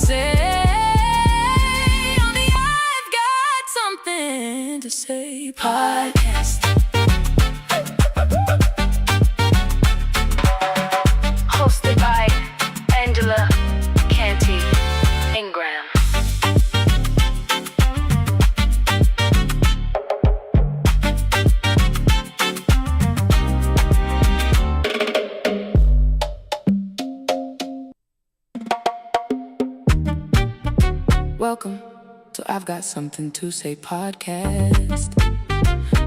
say. Only I've got something to say. Podcast. Hosted by Angela Canty Ingram. Welcome to I've Got Something to Say podcast,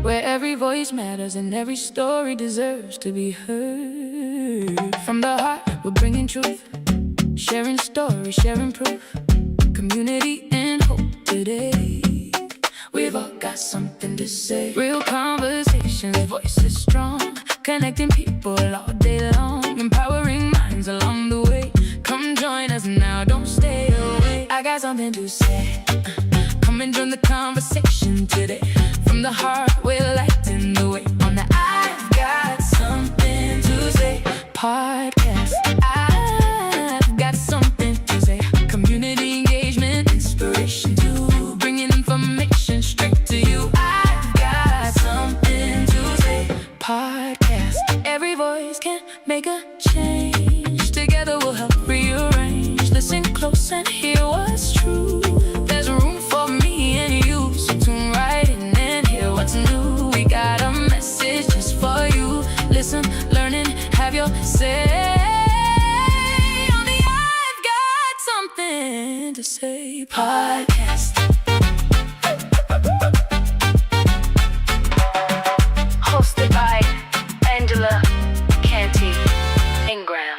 where every voice matters and every story deserves to be heard. From the heart, we're bringing truth, sharing stories, sharing proof, community and hope today. We've all got something to say. Real conversations, voices strong, connecting people all day long, empowering minds along the way. Come join us now, don't stay away. I got something to say. Come and join the conversation today. From the heart, we're lighting the way on the I've Got Something to Say podcast. I've got something to say. Community engagement, inspiration to bringing information straight to you. I've got something to say podcast. Every voice can make a change. Together we'll help rearrange. Listen close and hear what's true. There's room for me and you, so tune right in and hear what's new. We got a message just for you. Listen, learn and have your say. Only I've got something to say podcast. Hosted by Angela Canty Ingram.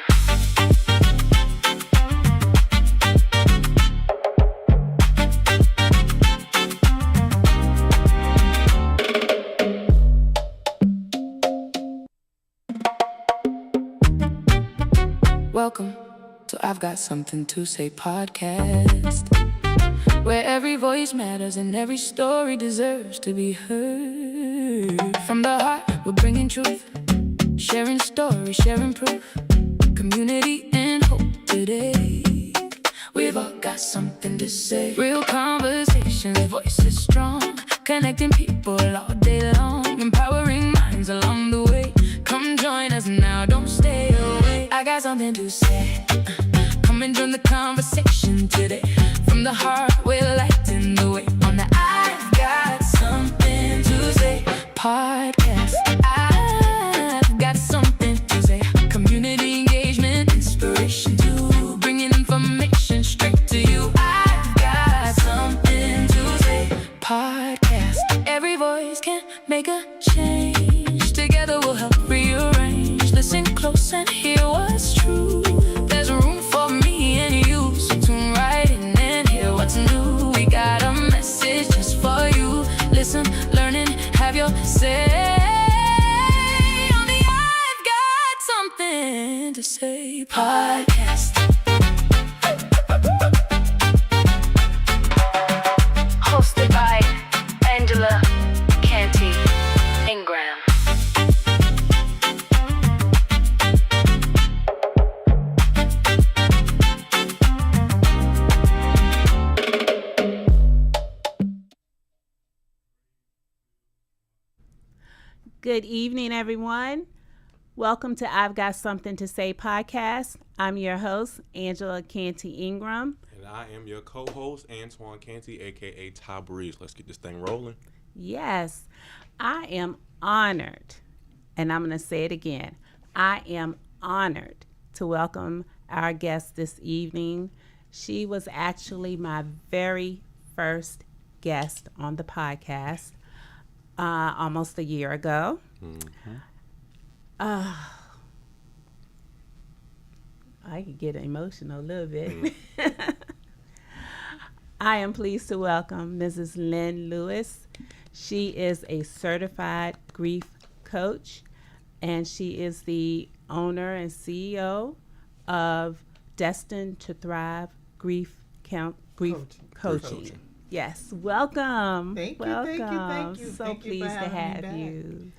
Welcome to I've Got Something to Say podcast, where every voice matters and every story deserves to be heard. From the heart, we're bringing truth, sharing stories, sharing proof, community and hope today. We've all got something to say. Real conversations, voices strong, connecting people all day long, empowering minds along the way. Come join us now, don't stay away. I got something to say. Come and join the conversation today. From the heart, we're lighting the way on the I've Got Something to Say podcast. I've got something to say. Community engagement, inspiration to bringing information straight to you. I've got something to say podcast. Every voice can make a change. Together we'll help rearrange. Listen close and hear what's true. There's room for me and you, so tune right in and hear what's new. We got a message just for you. Listen, learn and have your say. Only I've got something to say podcast. Hosted by Angela Canty Ingram. Good evening, everyone. Welcome to I've Got Something to Say podcast. I'm your host, Angela Canty Ingram. And I am your co-host, Antoine Canty, a.k.a. Ty Breeze. Let's get this thing rolling. Yes, I am honored, and I'm going to say it again. I am honored to welcome our guest this evening. She was actually my very first guest on the podcast almost a year ago. Mm-hmm. I could get emotional a little bit. I am pleased to welcome Mrs. Lynn Lewis. She is a certified grief coach, and she is the owner and CEO of Destined to Thrive Grief Coaching. Yes, welcome. Thank you, welcome. thank you. So Thank you pleased for to having have me you.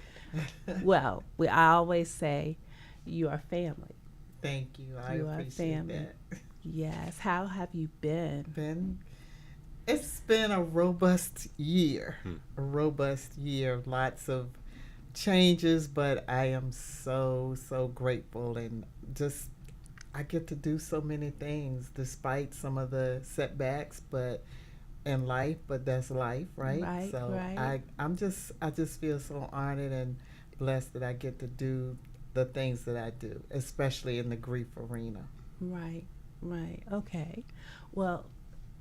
Well, I always say you are family. Thank you. I You are appreciate family. that. Yes. How have you been? It's been a robust year. A robust year. Lots of changes, but I am so grateful and just I get to do so many things despite some of the setbacks, but in life, but that's life, right? Right, So right. I just feel so honored and blessed that I get to do the things that I do, especially in the grief arena. Right, right. Okay. Well,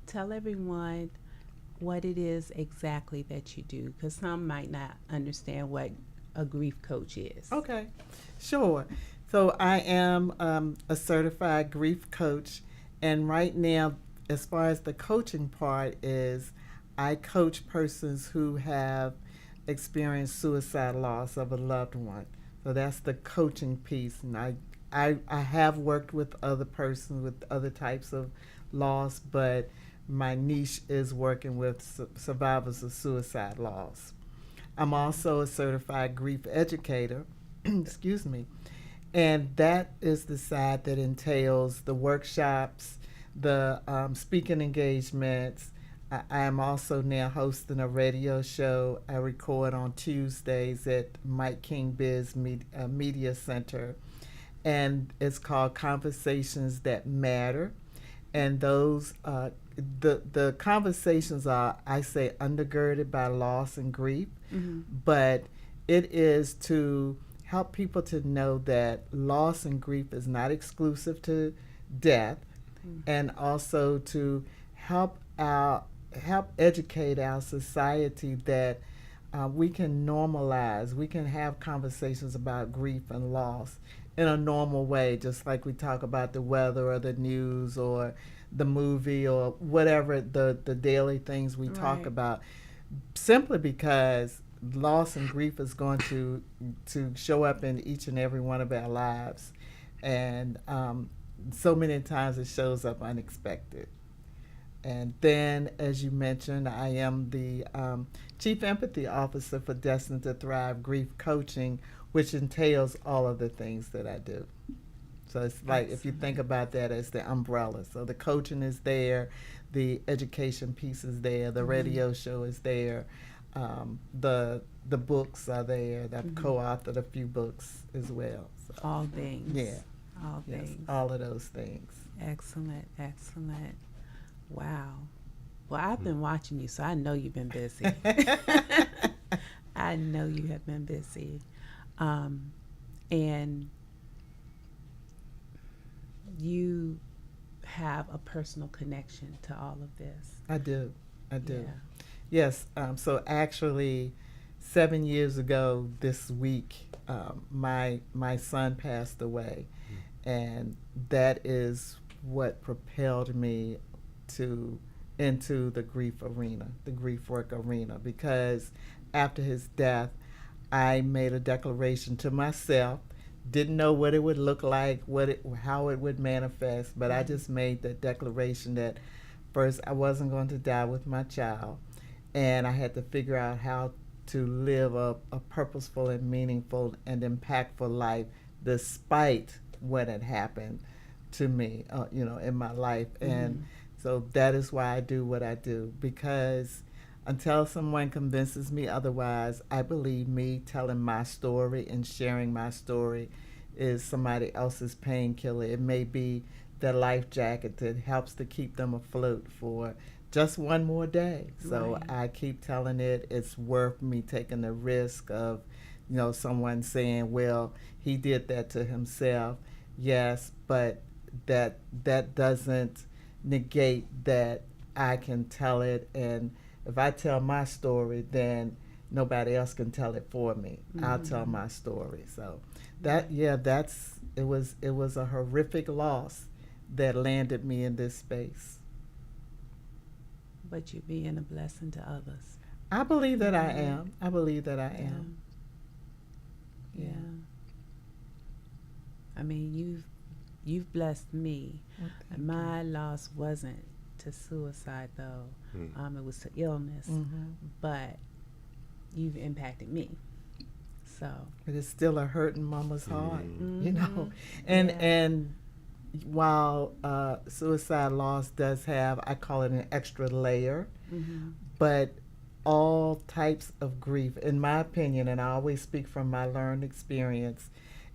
tell everyone what it is exactly that you do, because some might not understand what a grief coach is. Okay, sure. So I am a certified grief coach, and right now, as far as the coaching part is, I coach persons who have experienced suicide loss of a loved one. So that's the coaching piece, and I have worked with other persons with other types of loss, but my niche is working with survivors of suicide loss. I'm also a certified grief educator, excuse me, and that is the side that entails the workshops, the speaking engagements. I am also now hosting a radio show. I record on Tuesdays at Mike King Media Center, and it's called Conversations That Matter. And those the conversations are, I say, undergirded by loss and grief, but it is to help people to know that loss and grief is not exclusive to death, and also to help help educate our society that we can normalize, we can have conversations about grief and loss in a normal way, just like we talk about the weather or the news or the movie or whatever the daily things we talk Right. about, simply because loss and grief is going to show up in each and every one of our lives, and so many times it shows up unexpected. And then, as you mentioned, I am the Chief Empathy Officer for Destined to Thrive Grief Coaching, which entails all of the things that I do. So it's like, if you think about that as the umbrella. So the coaching is there, the education piece is there, the radio show is there, the books are there. I've co-authored a few books as well. So, All things. yeah, All yes, things. all of those things. Excellent, excellent. Wow. Well, I've been watching you, so I know you've been busy. I know you have been busy. And you have a personal connection to all of this. I do. Yeah. Yes. So actually, 7 years ago this week, my son passed away, and that is what propelled me into the grief arena, the grief work arena. Because after his death, I made a declaration to myself. Didn't know what it would look like, how it would manifest, but I just made the declaration that first I wasn't going to die with my child, and I had to figure out how to live a purposeful and meaningful and impactful life despite what had happened to me, in my life. And so that is why I do what I do, because until someone convinces me otherwise, I believe me telling my story and sharing my story is somebody else's painkiller. It may be the life jacket that helps to keep them afloat for just one more day. So Right. I keep telling it it's worth me taking the risk of, someone saying, well, he did that to himself. Yes, but that doesn't negate that I can tell it, and if I tell my story, then nobody else can tell it for me. I'll tell my story. So it was a horrific loss that landed me in this space. But you're being a blessing to others. I believe that I am. I believe that I am. Yeah. I mean, you've blessed me. Well, thank My loss wasn't to suicide though. It was to illness. But you've impacted me. So It is still a hurting mama's heart, Mhm. you know. And Yeah. and while suicide loss does have, I call it an extra layer, but all types of grief, in my opinion, and I always speak from my learned experience,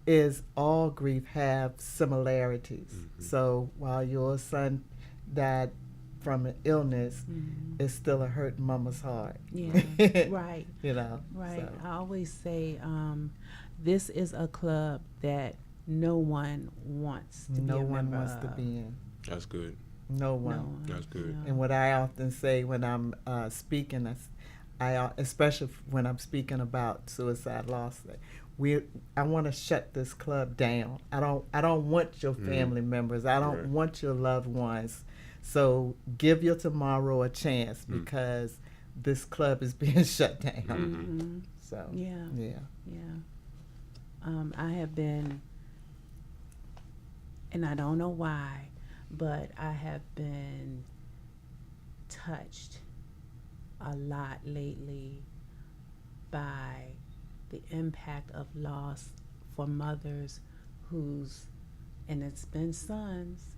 is all grief have similarities. So while your son died from an illness, it's still a hurt mama's heart. Yeah, right, You know. right. So. I always say this is a club that no one wants to No be a one member wants of. to be in. That's good. No one. No one, That's good. no. And what I often say when I'm speaking, especially when I'm speaking about suicide loss, I want to shut this club down. I don't want your family members. I don't Right. want your loved ones. So give your tomorrow a chance because this club is being shut down. Mhm. So Yeah. yeah. Yeah. I have been, and I don't know why, but I have been touched a lot lately by the impact of loss for mothers and it's been sons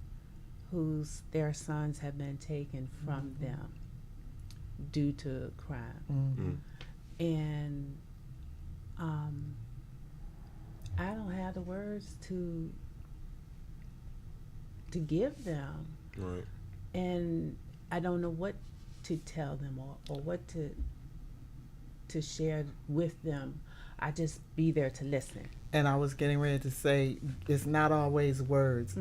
their sons have been taken from them due to crime. Mhm. And I don't have the words to give them, Right. and I don't know what to tell them or what to share with them. I just be there to listen. And I was getting ready to say, it's not always words.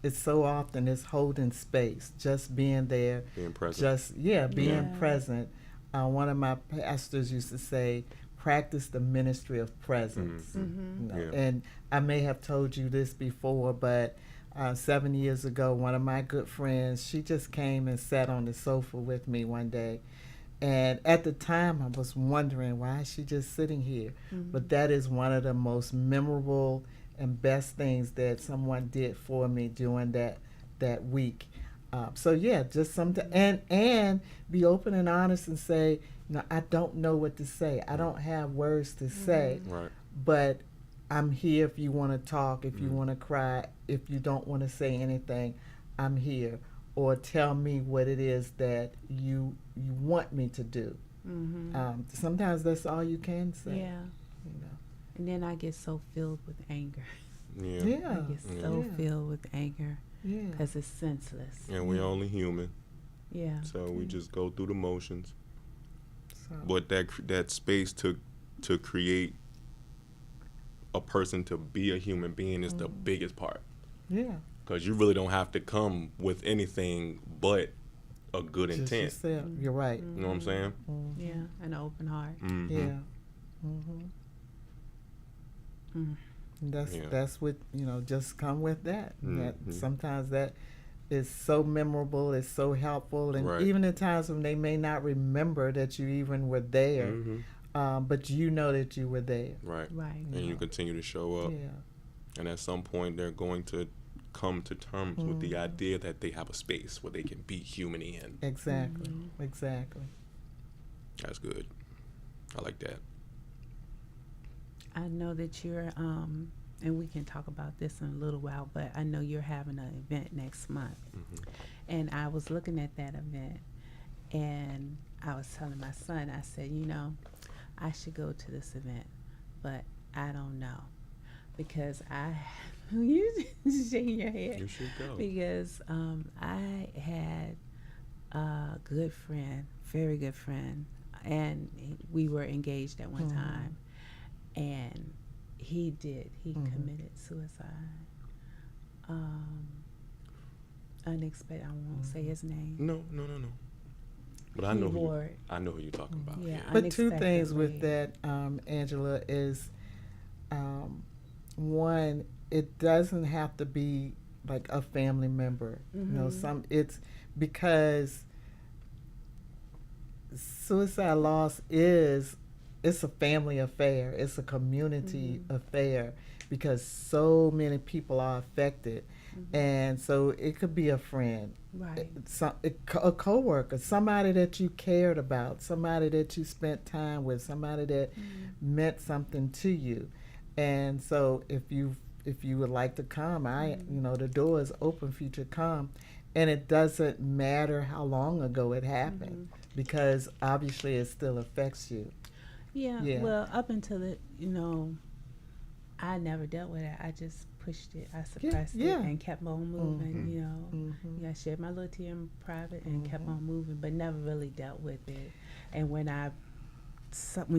It's so often it's holding space, just being there, Being present. just being Yeah. present. One of my pastors used to say, practice the ministry of presence. You know? Yeah. And I may have told you this before, but 7 years ago, one of my good friends, she just came and sat on the sofa with me one day. And at the time, I was wondering, why is she just sitting here? But that is one of the most memorable and best things that someone did for me during that week. So yeah, just something, and be open and honest and say, I don't know what to say. I don't have words to say, Right. but I'm here if you want to talk, if you want to cry, if you don't want to say anything, I'm here. Or tell me what it is that you want me to do. Sometimes that's all you can say. Yeah. You know. And then I get so filled with anger. Yeah. Yeah. I get so Yeah. filled with anger Yeah. because it's senseless. And we're only human, Yeah. so we just go through the motions. So, But that space to create a person to be a human being is the biggest part, yeah. because you really don't have to come with anything but a good Just intent. yourself. You're right. You know what I'm saying? Yeah. An open heart. Mhm. Yeah. hmm Mm. Yeah. That's what just come with that. That Mhm. sometimes that is so memorable, it's so helpful, and Right. even in times when they may not remember that you even were there, but you know that you were there. Right. Right. And you continue to show up. Yeah. And at some point, they're going to come to terms with the idea that they have a space where they can be human in. Exactly. Exactly. That's good. I like that. I know that you're, and we can talk about this in a little while, but I know you're having an event next month. And I was looking at that event, and I was telling my son, I said, I should go to this event, but I don't know. Because you shaking your head. You should go. Because I had a good friend, very good friend, and we were engaged at one time, and he committed suicide. Unexpected. I won't say his name. No. But I know Ward. I know who you're talking about. Yeah. But two things with Unexpectedly. that, Angela, is one, it doesn't have to be like a family member. It's because suicide loss it's a family affair. It's a community affair because so many people are affected. And so it could be a friend, Right. a coworker, somebody that you cared about, somebody that you spent time with, somebody that meant something to you. And so if you if you would like to come, the door is open for you to come. And it doesn't matter how long ago it happened because obviously it still affects you. Yeah. Well, up until I never dealt with it. I just pushed it. I suppressed it and kept on moving, I shared my little tear in private and kept on moving, but never really dealt with it. And when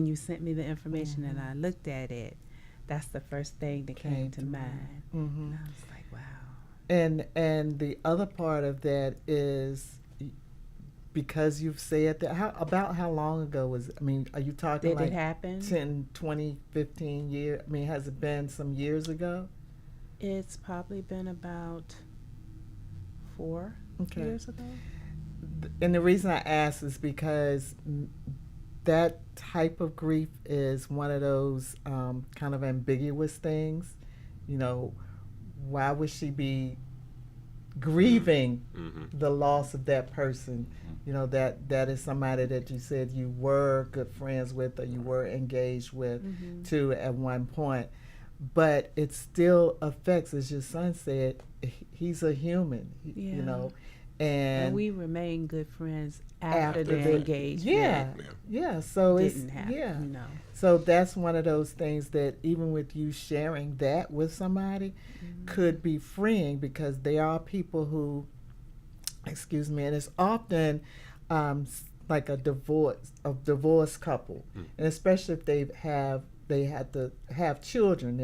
you sent me the information and I looked at it, that's the first thing that came to mind. And I was like, wow. And the other part of that is because you've said that, about how long ago was it? I mean, are you talking Did like it happen? 10, 20, 15 years? I mean, has it been some years ago? It's probably been about 4 years ago. And the reason I ask is because that type of grief is one of those kind of ambiguous things. Why would she be grieving the loss of that person? That is somebody that you said you were good friends with or you were engaged with too at one point. But it still affects, as your son said, he's a human, and we remain good friends after the engagement. So didn't happen, So that's one of those things that even with you sharing that with somebody could be freeing, because there are people who, and it's often like a divorced couple, and especially if they had to have children,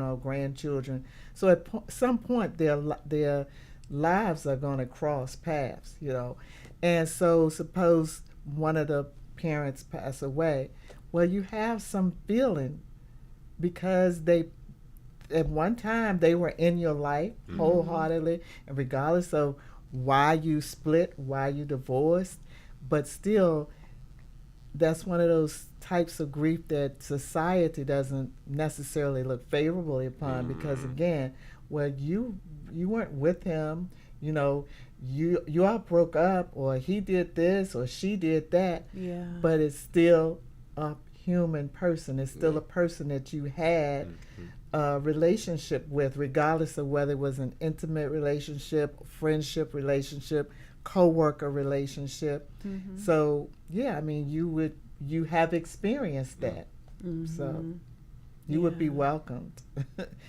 or grandchildren. So at some point their lives are going to cross paths, and so suppose one of the parents pass away. Well, you have some feeling because at one time they were in your life wholeheartedly, and regardless of why you split, why you divorced, but still that's one of those types of grief that society doesn't necessarily look favorably upon, because again, you weren't with him, you all broke up, or he did this or she did that, but it's still a human person. It's still a person that you had a relationship with, regardless of whether it was an intimate relationship, friendship relationship, co-worker relationship. So you have experienced that. So you would be welcomed.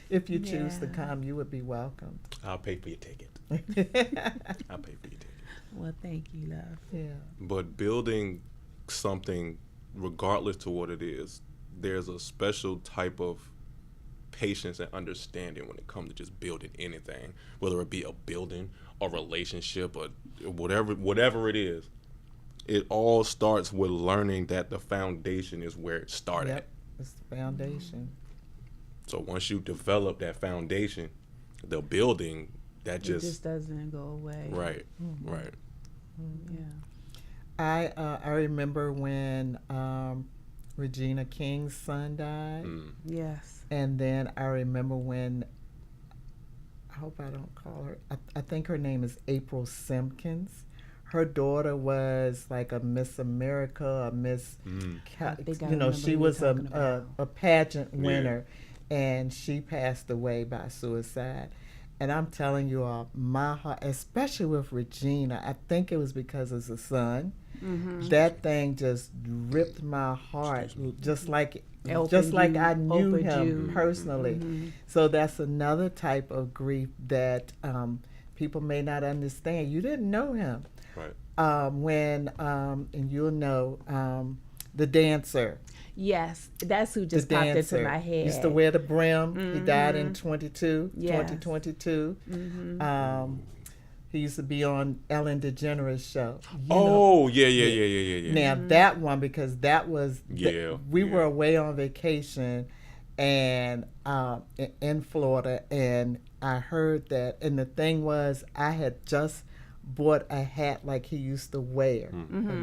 If you choose to come, you would be welcomed. I'll pay for your ticket. I'll pay for your ticket. Well, thank you, love. Yeah. But building something, regardless to what it is, there's a special type of patience and understanding when it comes to just building anything, whether it be a building, a relationship, or whatever it is. It all starts with learning that the foundation is where it started. Yep, it's the foundation. So once you develop that foundation, the building, that it just doesn't go away. Right, right. Yeah. I remember when Regina King's son died. Yes. And then I remember when, I hope I don't call her, I think her name is April Simpkins. Her daughter was like a Miss America, a Miss, she was a pageant winner, and she passed away by suicide. And I'm telling you all, my heart, especially with Regina, I think it was because of the son. That thing just ripped my heart, just like I knew him personally. So that's another type of grief that people may not understand. You didn't know him. Right. And you'll know, the dancer. Yes, that's who just popped into my head. Used to wear the brim. He died in 2022. He used to be on Ellen DeGeneres' show. Yeah. Now that one, because that was we were away on vacation, and in Florida, and I heard that, and the thing was, I had just bought a hat like he used to wear,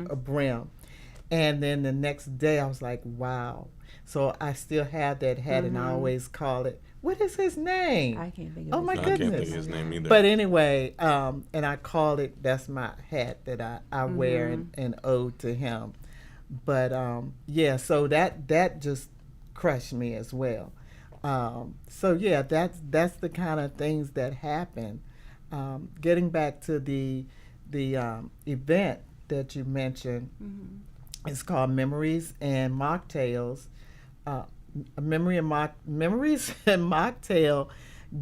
a brim. And then the next day I was like, wow. So I still have that hat, and I always call it, what is his name? I can't think of Oh my his goodness. I can't think of his name either. But anyway, and I call it, that's my hat that I wear in ode to him. But so that just crushed me as well. So yeah, that's the kind of things that happen. Getting back to the event that you mentioned, it's called Memories and Mocktails. Memories and Mocktail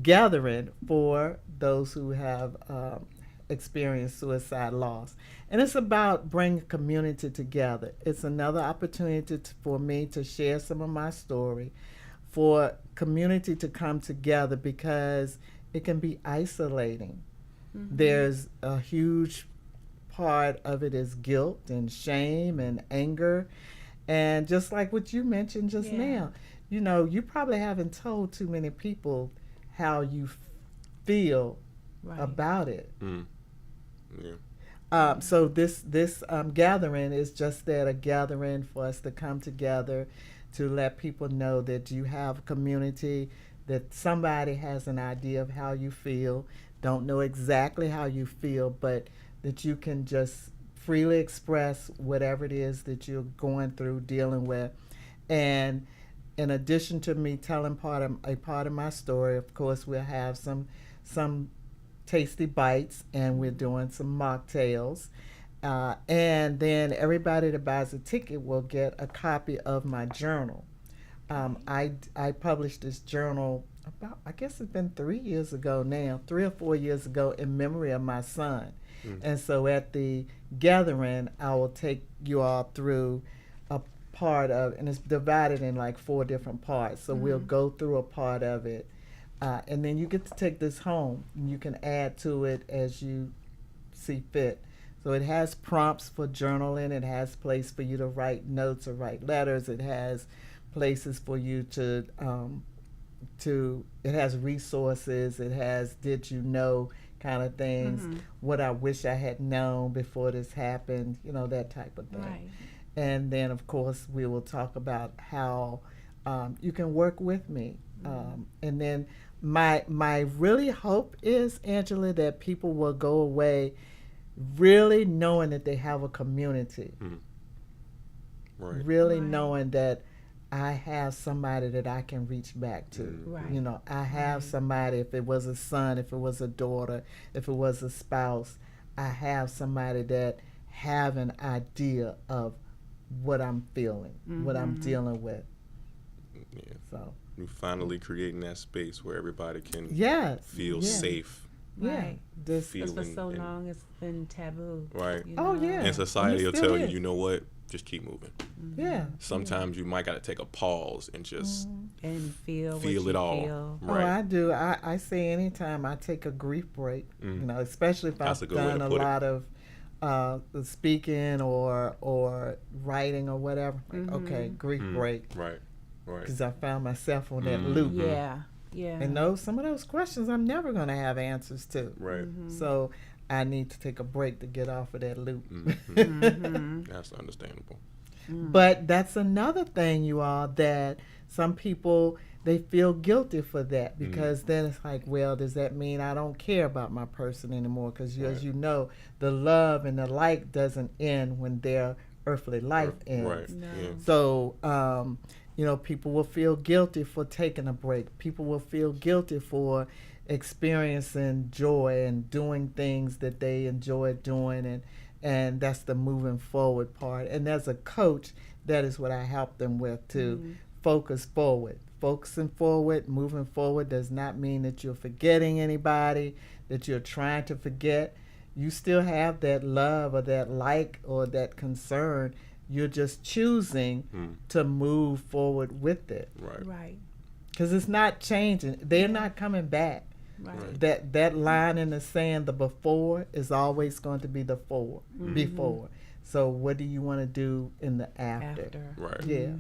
Gathering for those who have experienced suicide loss, and it's about bringing community together. It's another opportunity for me to share some of my story, for community to come together because it can be isolating. There's a huge part of it is guilt and shame and anger. And just like what you mentioned just now, you probably haven't told too many people how you feel about it. Yeah. So this gathering is just that, a gathering for us to come together to let people know that you have a community, that somebody has an idea of how you feel, don't know exactly how you feel, but that you can just freely express whatever it is that you're going through, dealing with. And in addition to me telling a part of my story, of course, we'll have some tasty bites, and we're doing some mocktails. And then everybody that buys a ticket will get a copy of my journal. I published this journal about, I guess it's been 3 years ago now, 3 or 4 years ago, in memory of my son. And so at the gathering, I will take you all through a part of, and it's divided in like 4 different parts. So we'll go through a part of it. And then you get to take this home, and you can add to it as you see fit. So it has prompts for journaling. It has place for you to write notes or write letters. It has places for you to it has resources. It has did you know kind of things, what I wish I had known before this happened, that type of thing. Right. And then, of course, we will talk about how you can work with me. And then my really hope is, Angela, that people will go away really knowing that they have a community. Right. Really knowing that I have somebody that I can reach back to. Right. I have somebody, if it was a son, if it was a daughter, if it was a spouse, I have somebody that have an idea of what I'm feeling, what I'm dealing with. Yeah. So You're finally creating that space where everybody can feel yes. safe. Right. This, Feel- Because for so and- long it's been taboo. Right. Oh, know? yeah. And society will still tell you, is. you know what? Just keep moving. yeah. Sometimes you might got to take a pause and just And feel feel what it you all. feel. Oh, Right. I do. I say anytime I take a grief break, especially if That's a I've good way to done a put it. lot of speaking or writing or whatever. Like, okay, grief break, Right. Right. because I found myself on that loop. Yeah. Yeah. And some of those questions I'm never going to have answers to. Right. So I need to take a break to get off of that loop. That's understandable. But that's another thing, you all, that some people, they feel guilty for that, because then it's like, well, does that mean I don't care about my person anymore? Because as you know, the love and the like doesn't end when their earthly life ends. Right. No. Yeah. So, people will feel guilty for taking a break. People will feel guilty for experiencing joy and doing things that they enjoy doing, and that's the moving forward part. And as a coach, that is what I help them with, to focus forward. Focusing forward, moving forward does not mean that you're forgetting anybody, that you're trying to forget. You still have that love or that like or that concern. You're just choosing to move forward with it, Right. Right. because it's not changing. They're not coming back. Right. That line in the sand, the before, is always going to be the before. So what do you want to do in the after? Right. Yeah.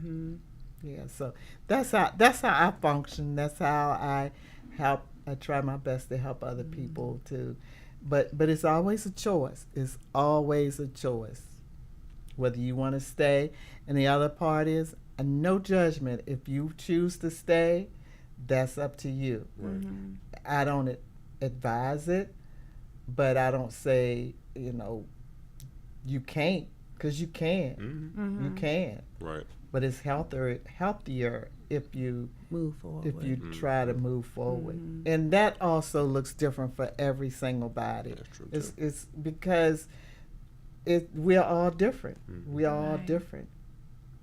Yeah. So that's how I function. That's how I help. I try my best to help other people too. But it's always a choice. It's always a choice. Whether you want to stay, and the other part is no judgment. If you choose to stay, that's up to you. I don't advise it, but I don't say, you can't, because you can. You can. Right. But it's healthier if you Move forward. if you try to move forward. And that also looks different for every single body. That's true, It's because we're all different. We are all Right. different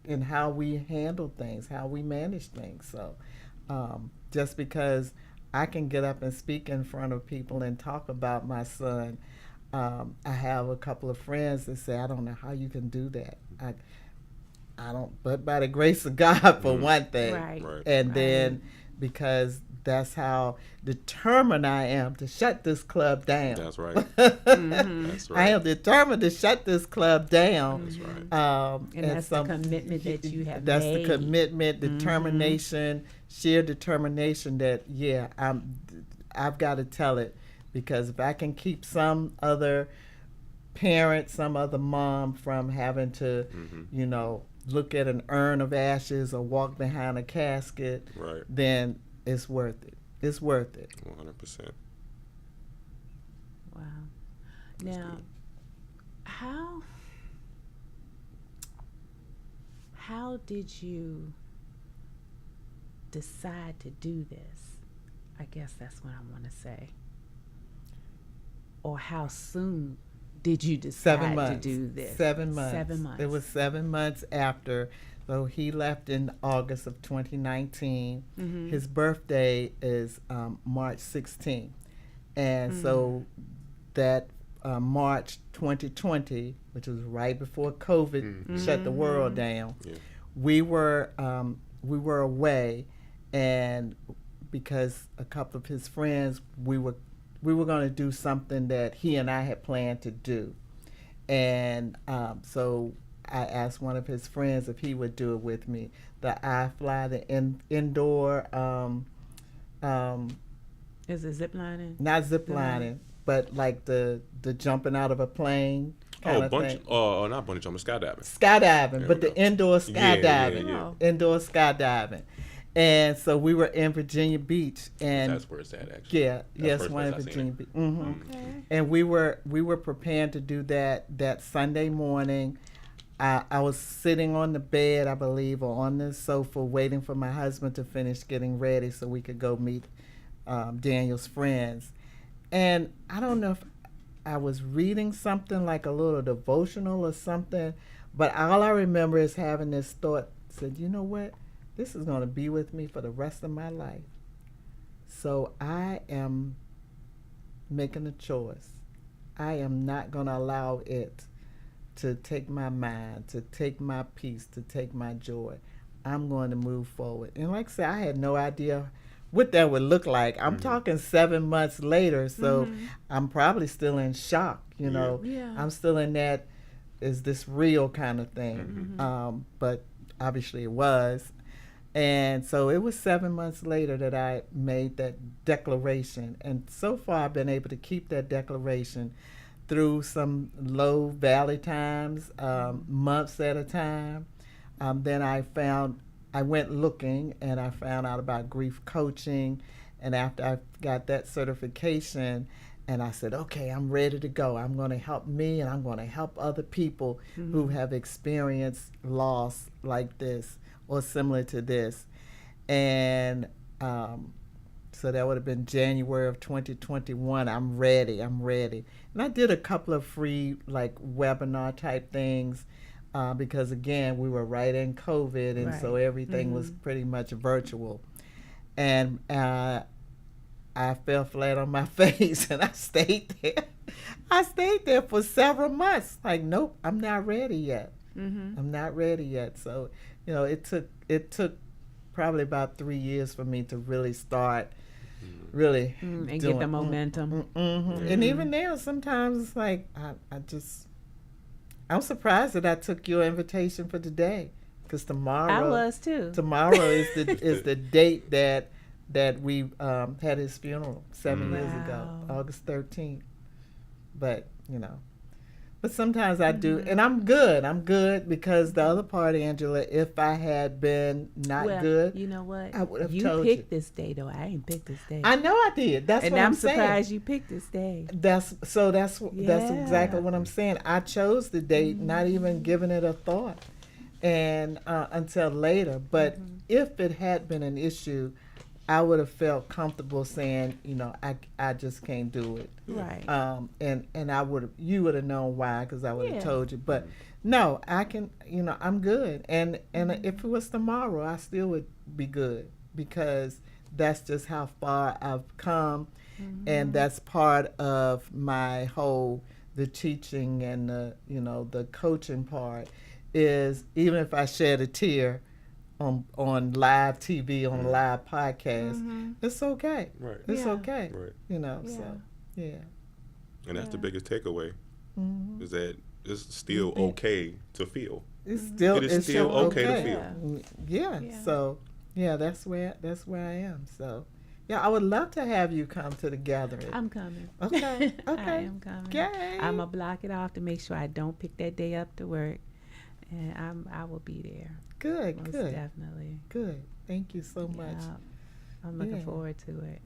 in how we handle things, how we manage things. So just because I can get up and speak in front of people and talk about my son, I have a couple of friends that say, I don't know how you can do that. I don't, but by the grace of God, for one thing. Right. Right. And Right. then because that's how determined I am to shut this club down. That's right. That's I right. am determined to shut this club down. That's right. And that's the commitment that you have That's made. the commitment, determination, sheer determination that I've got to tell it, because if I can keep some other parent, some other mom from having to, look at an urn of ashes or walk behind a casket, Right. then it's worth it. It's worth it. 100%. Wow. Now, how did you decide to do this? I guess that's what I want to say. Or how soon did you decide 7 months. to do this? 7 months. 7 months. It was 7 months after. So he left in August of 2019. His birthday is March 16th. And so that March 2020, which was right before COVID shut the world down, Yeah. we were away, and because a couple of his friends, we were going to do something that he and I had planned to do, and so I asked one of his friends if he would do it with me. The iFly, the indoor, Is it zip lining? not zip lining, but like the jumping out of a plane kind Oh, of bunch. thing. Not bungee jumping, skydiving. Skydiving, There but we the go. indoor Yeah, skydiving. yeah. Oh. Indoor skydiving. And so we were in Virginia Beach, and That's where it's at, actually. yeah, That's yes, first one in place I seen Virginia it. Beach. Okay. And we were prepared to do that Sunday morning. I was sitting on the bed, I believe, or on the sofa, waiting for my husband to finish getting ready so we could go meet Daniel's friends. And I don't know if I was reading something like a little devotional or something, but all I remember is having this thought, said, you know what? This is going to be with me for the rest of my life. So I am making a choice. I am not going to allow it to take my mind, to take my peace, to take my joy. I'm going to move forward. And like I said, I had no idea what that would look like. I'm talking 7 months later, so I'm probably still in shock, you know. Yeah. I'm still in that, is this real kind of thing. But obviously it was. And so it was 7 months later that I made that declaration. And so far I've been able to keep that declaration through some low valley times, months at a time. Then I went looking and I found out about grief coaching. And after I got that certification, and I said, okay, I'm ready to go. I'm going to help me, and I'm going to help other people who have experienced loss like this or similar to this. And so that would have been January of 2021. I'm ready. And I did a couple of free like webinar type things because, again, we were right in COVID, and so Right. everything was pretty much virtual. And I fell flat on my face, and I stayed there. I stayed there for several months. Like, nope, I'm not ready yet. I'm not ready yet. So, you know, it took probably about 3 years for me to really start, really And get doing- the momentum. And even now, sometimes it's like I'm surprised that I took your invitation for today, because tomorrow I was too. tomorrow is the date that we had his funeral 7 years ago, Wow. August 13th. But but sometimes I do, and I'm good because the other part, Angela, if I had been not Well, good, you know what? I would have you told picked this day, though. I ain't picked this day. I know I did. That's and what I'm surprised saying. you picked this day. That's Yeah. exactly what I'm saying. I chose the date, not even giving it a thought. and until later. But if it had been an issue, I would have felt comfortable saying, I just can't do it. Right. And you would have known why, because I would have Yeah. told you. But no, I can, I'm good. And if it was tomorrow, I still would be good, because that's just how far I've come, and that's part of my the teaching and the coaching part is, even if I shed a tear on live TV, on a live podcast, it's okay. Right. It's Yeah. okay. Right. So yeah. And that's the Yeah. biggest takeaway, Mhm. is that it's still okay to feel. It's still It is still okay to feel. Yeah. Yeah. So yeah, that's where I am. So yeah, I would love to have you come to the gathering. I'm coming. Okay. I Okay. am coming. Yay. I'm gonna block it off to make sure I don't pick that day up to work, and I will be there. Good. Most Good. definitely. Good. Thank you so much. Yeah. I'm looking Yeah. forward to it.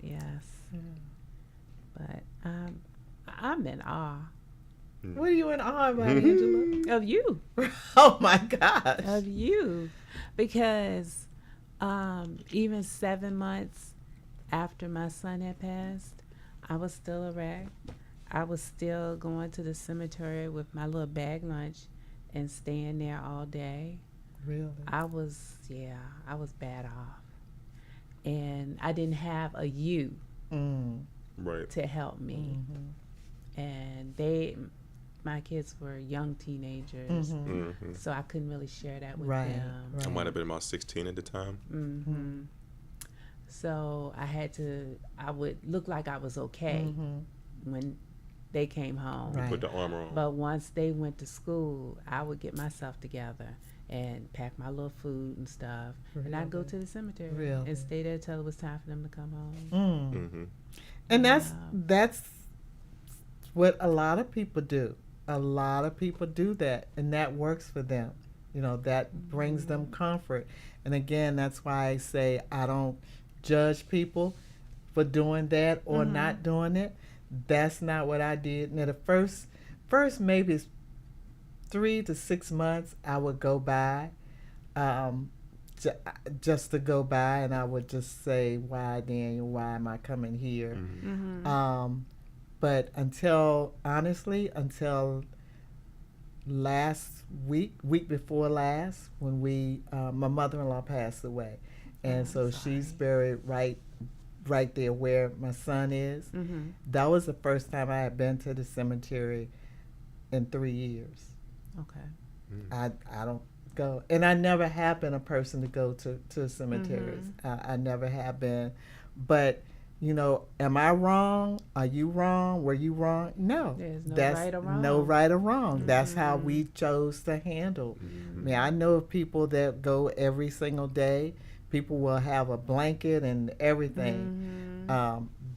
Yes. Yeah. But I'm in awe What are you in awe about, Angela? of you. Oh my gosh. Of you. Because even 7 months after my son had passed, I was still a wreck. I was still going to the cemetery with my little bag lunch and staying there all day. Really? I was bad off. And I didn't have a you Mm. Right. to help me. And my kids were young teenagers, Mm-hmm. so I couldn't really share that with Right. them. I might have been about 16 at the time. hmm So I would look like I was okay when they came home. Right. Put the armor on. But once they went to school, I would get myself together and pack my little food and stuff. And I'd go to the cemetery Really? and stay there till it was time for them to come home. Mm. Mm-hmm. And that's what a lot of people do. A lot of people do that, and that works for them. That brings them comfort. And again, that's why I say I don't judge people for doing that or not doing it. That's not what I did. Now, the first maybe 3 to 6 months, I would go by, just to go by, and I would just say, "Why, Daniel? Why am I coming here?" But until last week before last, when my mother-in-law passed away, and so she's buried right there where my son is. That was the first time I had been to the cemetery in 3 years. Okay. I don't go, and I never have been a person to go to cemeteries. I never have been, but am I wrong? Are you wrong? Were you wrong? No, There's no that's right or wrong. no right or wrong. That's how we chose to handle. I mean, I know of people that go every single day. People will have a blanket and everything.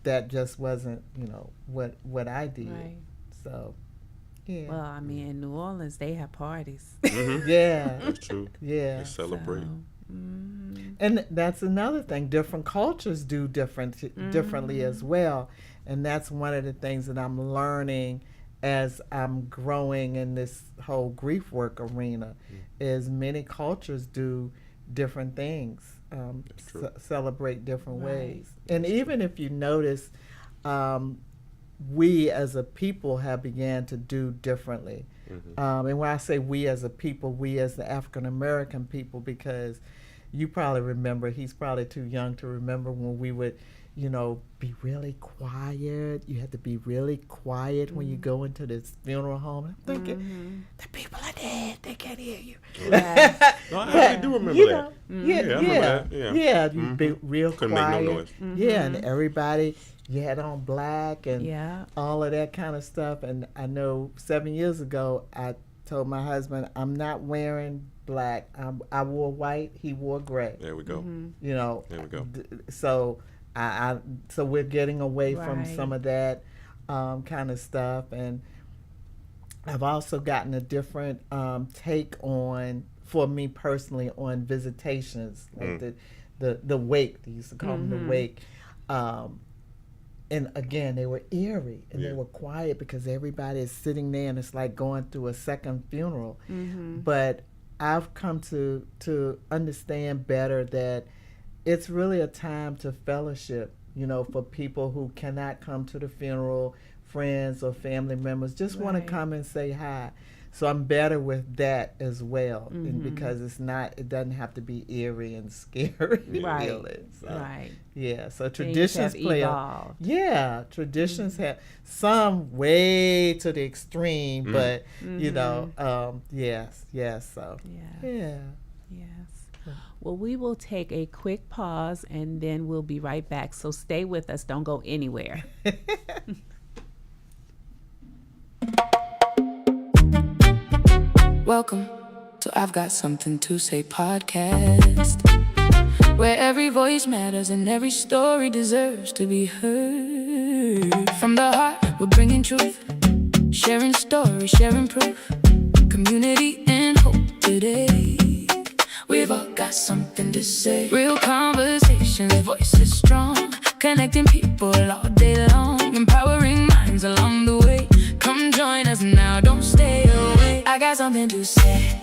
That just wasn't, what I did. Right. So, yeah, Well, I mean, in New Orleans, they have parties. yeah, That's true. yeah. They celebrate. And that's another thing. Different cultures do differently as well. And that's one of the things that I'm learning as I'm growing in this whole grief work arena, is many cultures do different things, true. celebrate different Right. ways. And even if you notice, we as a people have began to do differently. And when I say we as a people, we as the African American people, because you probably remember, he's probably too young to remember when we would, be really quiet. You had to be really quiet when you go into this funeral home. I'm thinking, the people are dead. They can't hear you. Yeah. No, I do remember that. Yeah, I remember that, yeah. you'd be real Couldn't quiet. make no noise. Yeah, and everybody, you had on black and Yeah. all of that kind of stuff. And I know 7 years ago, I told my husband, I'm not wearing black. I wore white. He wore gray. There we go. There we go. So so we're getting away from Right. some of that kind of stuff, and I've also gotten a different take on, for me personally, on visitations, like the wake. They used to call them the wake. and again, they were eerie and Yeah. they were quiet because everybody is sitting there and it's like going through a second funeral. Mm-hmm. But I've come to understand better that it's really a time to fellowship, for people who cannot come to the funeral, friends or family members just want to Right. come and say hi. So I'm better with that as well, and Mhm. because it doesn't have to be eerie and scary. Right. Really. So, Right. yeah. So Things traditions have play a evolved. yeah, traditions have some way to the extreme, Mm. but Mhm. yes, so Yeah. yeah. Yes. Well, we will take a quick pause and then we'll be right back. So stay with us. Don't go anywhere. Welcome to I've Got Something to Say podcast, where every voice matters and every story deserves to be heard. From the heart, we're bringing truth, sharing stories, sharing proof, community and hope today. We've all got something to say. Real conversations, voices strong, connecting people all day long, empowering minds along the way. Come join us now, don't stay away. I got something to say.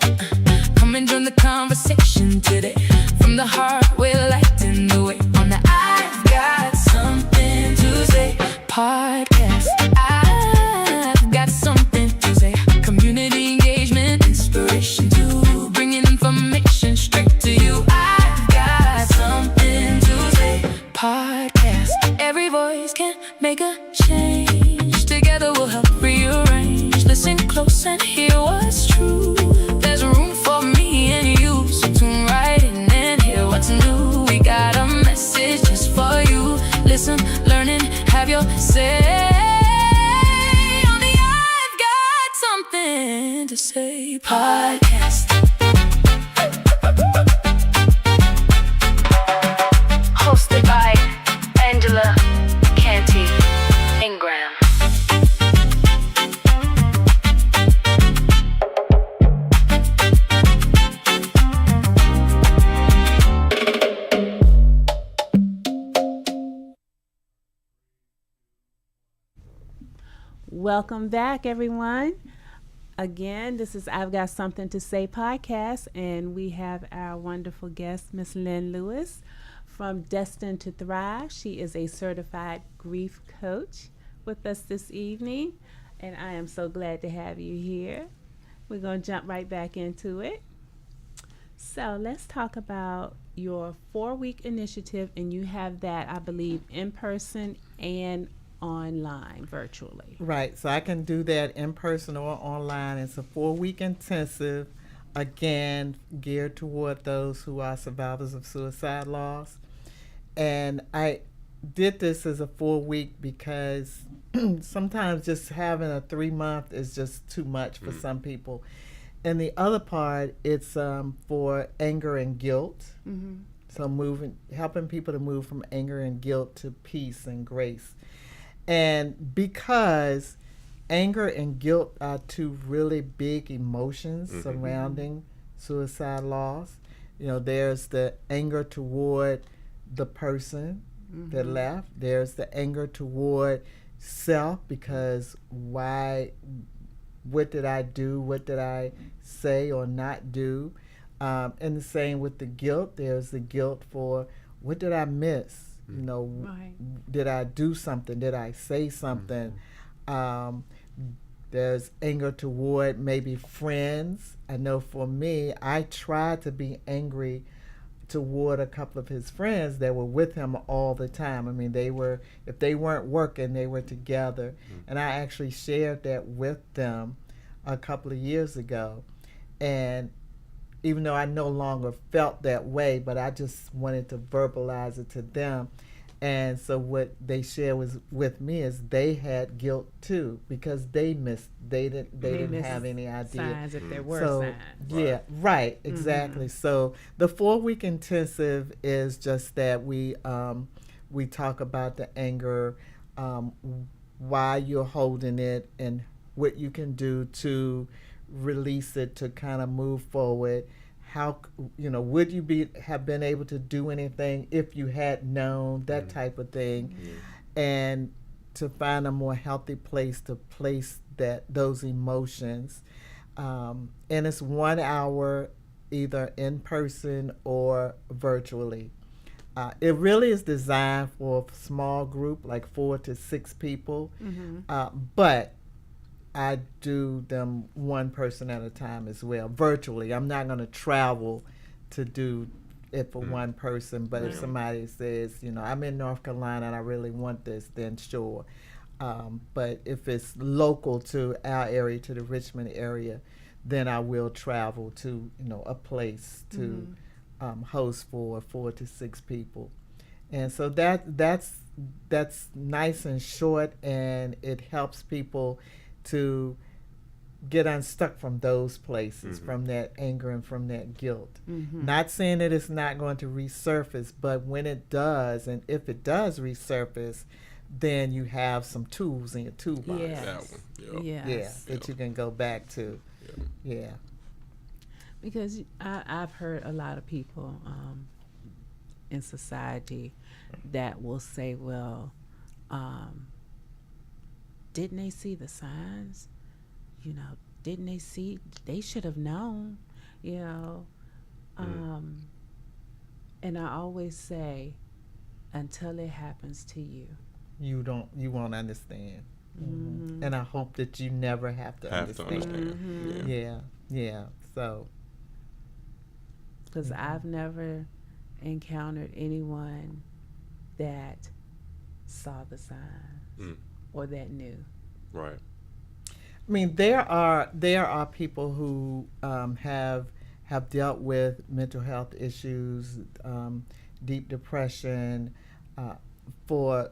Come and join the conversation today. From the heart, we're lighting the way on the I've Got Something to Say podcast. I've got something to say. Community engagement, inspiration too, bringing information straight to you. I've got something to say podcast. Every voice can make a change. Together we'll help rearrange. Listen close and hear what's true. There's room for me and you, so tune right in and hear what's new. We got a message just for you. Listen, learn and have your say. On the I've Got Something to Say podcast. Hosted by Angela Canty Ingram. Welcome back, everyone. Again, this is I've Got Something to Say podcast, and we have our wonderful guest, Miss Lynn Lewis from Destined to Thrive. She is a certified grief coach with us this evening, and I am so glad to have you here. We're going to jump right back into it. So let's talk about your 4-week initiative, and you have that, I believe, in person and online, virtually. Right. So I can do that in person or online. It's a 4-week intensive, again, geared toward those who are survivors of suicide loss. And I did this as a 4-week because sometimes just having a 3-month is just too much for some people. And the other part, it's for anger and guilt. Mm-hmm. So helping people to move from anger and guilt to peace and grace. And because anger and guilt are two really big emotions surrounding suicide loss, there's the anger toward the person that left. There's the anger toward self, because what did I do? What did I say or not do? And the same with the guilt. There's the guilt for what did I miss? Right. Did I do something? Did I say something? There's anger toward maybe friends. I know for me, I tried to be angry toward a couple of his friends that were with him all the time. I mean, if they weren't working, they were together. And I actually shared that with them a couple of years ago. And even though I no longer felt that way, but I just wanted to verbalize it to them. And so what they shared with me is they had guilt too, because they didn't missed have any idea. Signs if there were So signs. yeah, right, exactly. So the 4-week intensive is just that we talk about the anger, why you're holding it, and what you can do to release it, to kind of move forward. How would you have been able to do anything if you had known, that type of thing. and to find a more healthy place to place those emotions. And it's 1 hour either in person or virtually. It really is designed for a small group, like 4 to 6 people. But I do them one person at a time as well, virtually. I'm not going to travel to do it for one person, but if somebody says, I'm in North Carolina and I really want this, then sure. But if it's local to our area, to the Richmond area, then I will travel to, a place to host for 4 to 6 people. And so that's nice and short, and it helps people to get unstuck from those places, from that anger and from that guilt. Not saying that it's not going to resurface, but when it does, and if it does resurface, then you have some tools in your toolbox. Yes. That you can go back to. Yeah. Because I've heard a lot of people in society that will say, well, didn't they see the signs? Didn't they see? They should have known, And I always say, until it happens to you, you won't understand. And I hope that you never have to understand. Yeah. So, because I've never encountered anyone that saw the signs or that knew. Right. I mean, there are people who have dealt with mental health issues, deep depression, for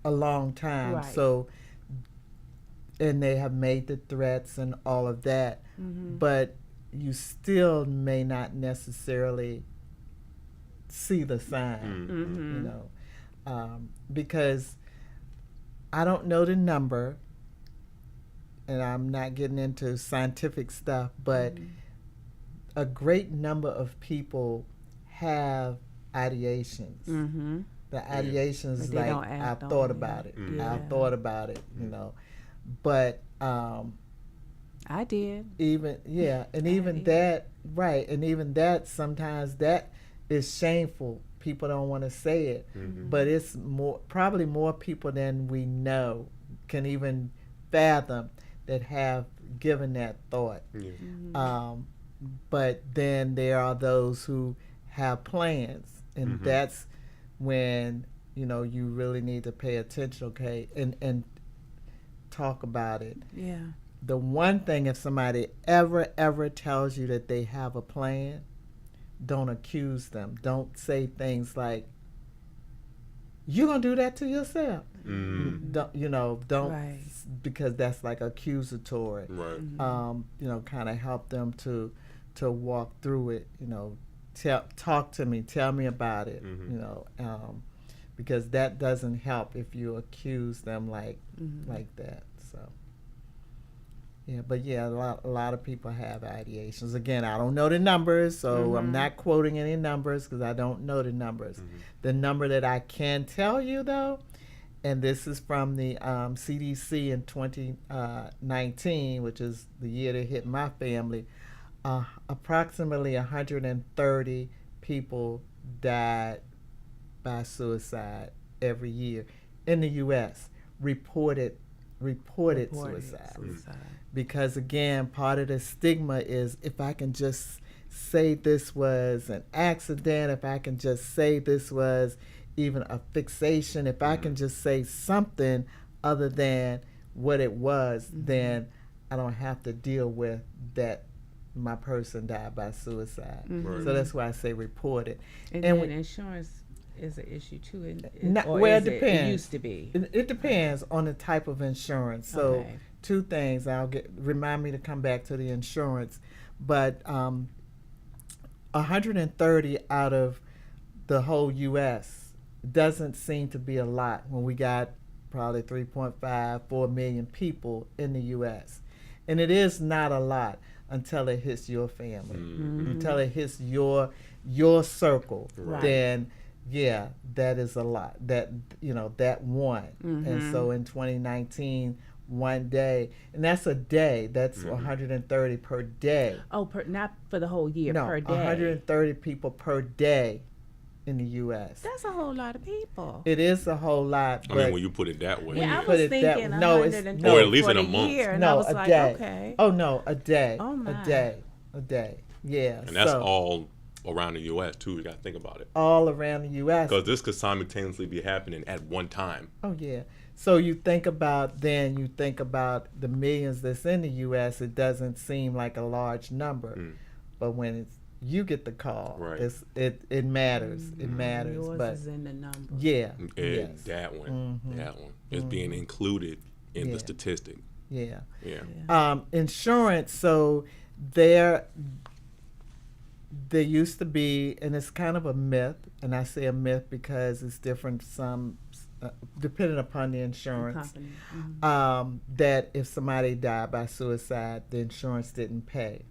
a long time. Right. So, and they have made the threats and all of that, but you still may not necessarily see the sign, because I don't know the number, and I'm not getting into scientific stuff, but a great number of people have ideations. The ideations But they like, don't act I've thought on about it. it. Yeah. I've thought about it, But I did. even that sometimes that is shameful. People don't want to say it, but it's probably more people than we know can even fathom that have given that thought. But then there are those who have plans, and that's when you really need to pay attention, okay, and talk about it. Yeah. The one thing, if somebody ever tells you that they have a plan, don't accuse them. Don't say things like, "You're gonna do that to yourself." Don't Right. because that's like accusatory. Right. Kind of help them to walk through it. Talk to me, tell me about it. Because that doesn't help if you accuse them like that. So. Yeah, but a lot of people have ideations. Again, I don't know the numbers, so I'm not quoting any numbers because I don't know the numbers. The number that I can tell you, though, and this is from the CDC in 2019, which is the year that hit my family, approximately 130 people died by suicide every year in the U.S. Reported suicide. Because again, part of the stigma is if I can just say this was an accident, if I can just say this was even a fixation, if I can just say something other than what it was, then I don't have to deal with that my person died by suicide. So that's why I say report it. And then insurance is an issue too. It depends. It used to be. It depends on the type of insurance. So Okay. two things. Remind me to come back to the insurance, but 130 out of the whole U.S. doesn't seem to be a lot when we got probably 3.5-4 million people in the U.S. And it is not a lot until it hits your family, until it hits your circle. Right. Then yeah, that is a lot. That, that one. And so in 2019, one day, and that's a day. That's 130 per day. Oh, not for the whole year, No, per day. 130 people per day in the U.S. That's a whole lot of people. It is a whole lot, I but mean, when you put it that way. Yeah, I put was it that thinking way. No, it's- 120 no, or at least for in a the month. year, and I no, was a like, day. okay. Oh no, a day. Oh, my. A day. A day. Yeah. And that's so, all around the U.S. too. You got to think about it. all around the U.S. Because this could simultaneously be happening at one time. Oh yeah. So you think about the millions that's in the U.S. It doesn't seem like a large number, but when you get the call, Right. it matters. It matters. Yours but is in the number. yeah, And yes, that one is being included in Yeah. the statistic. yeah. Yeah. Insurance. So there used to be, and it's kind of a myth, and I say a myth because it's different. Some depending upon the insurance. Company. That if somebody died by suicide, the insurance didn't pay.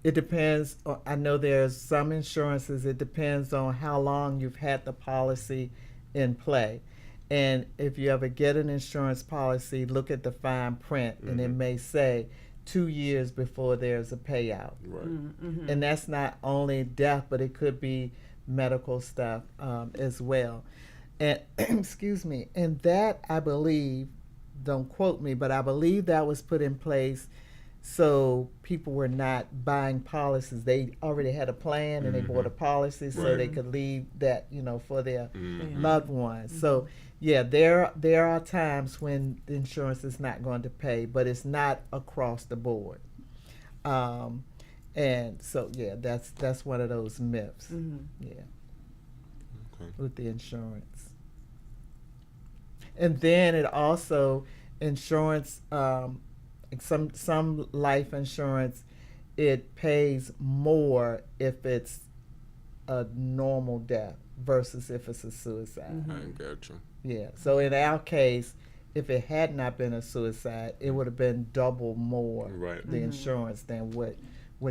It depends. I know there's some insurances. It depends on how long you've had the policy in play. And if you ever get an insurance policy, look at the fine print, and it may say 2 years before there's a payout. Right. And that's not only death, but it could be medical stuff as well. And excuse me. And that, I believe, don't quote me, but I believe that was put in place so people were not buying policies. They already had a plan and they bought a policy so they could leave that, for their loved ones. So yeah, there are times when the insurance is not going to pay, but it's not across the board. And so yeah, that's one of those myths. Yeah. Okay. With the insurance. And then it also insurance some life insurance, it pays more if it's a normal death versus if it's a suicide. I got you. Yeah. So in our case, if it had not been a suicide, it would have been double more Right. the insurance than what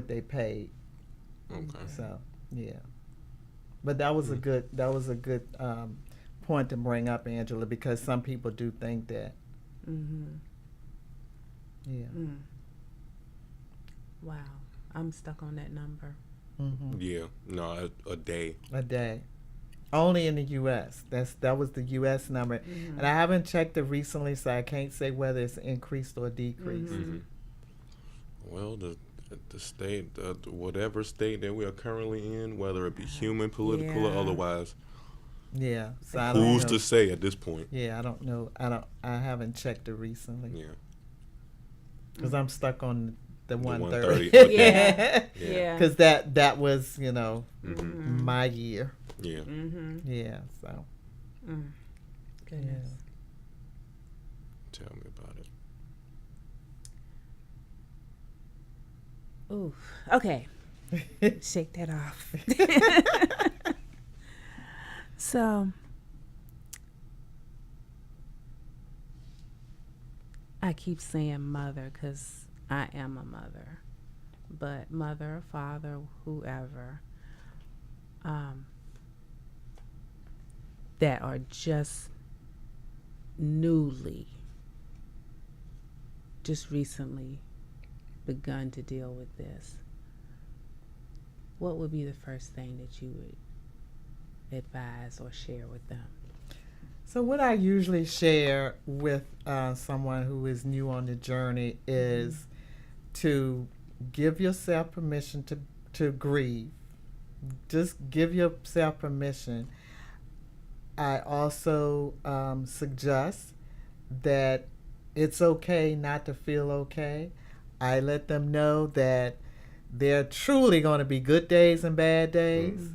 they paid. Okay. So yeah. But that was a good point to bring up, Angela, because some people do think that. Yeah. Wow. I'm stuck on that number. Yeah. No, a day. A day. Only in the U.S. That was the U.S. number, and I haven't checked it recently, so I can't say whether it's increased or decreased. Well, the state, whatever state that we are currently in, whether it be human, political, or Yeah. otherwise, Yeah. So I don't who's know. to say at this point? Yeah, I don't know. I haven't checked it recently Yeah. because I'm stuck on the 130. 130. Yeah. Yeah. Yeah. Because that was my year. Yeah. Yeah. So Goodness. Tell me about it. Ooh. Okay. Shake that off. So, I keep saying mother because I am a mother, but mother, father, whoever, that are just recently begun to deal with this. What would be the first thing that you would advise or share with them? So what I usually share with someone who is new on the journey is to give yourself permission to grieve. Just give yourself permission. I also suggest that it's okay not to feel okay. I let them know that there are truly going to be good days and bad days.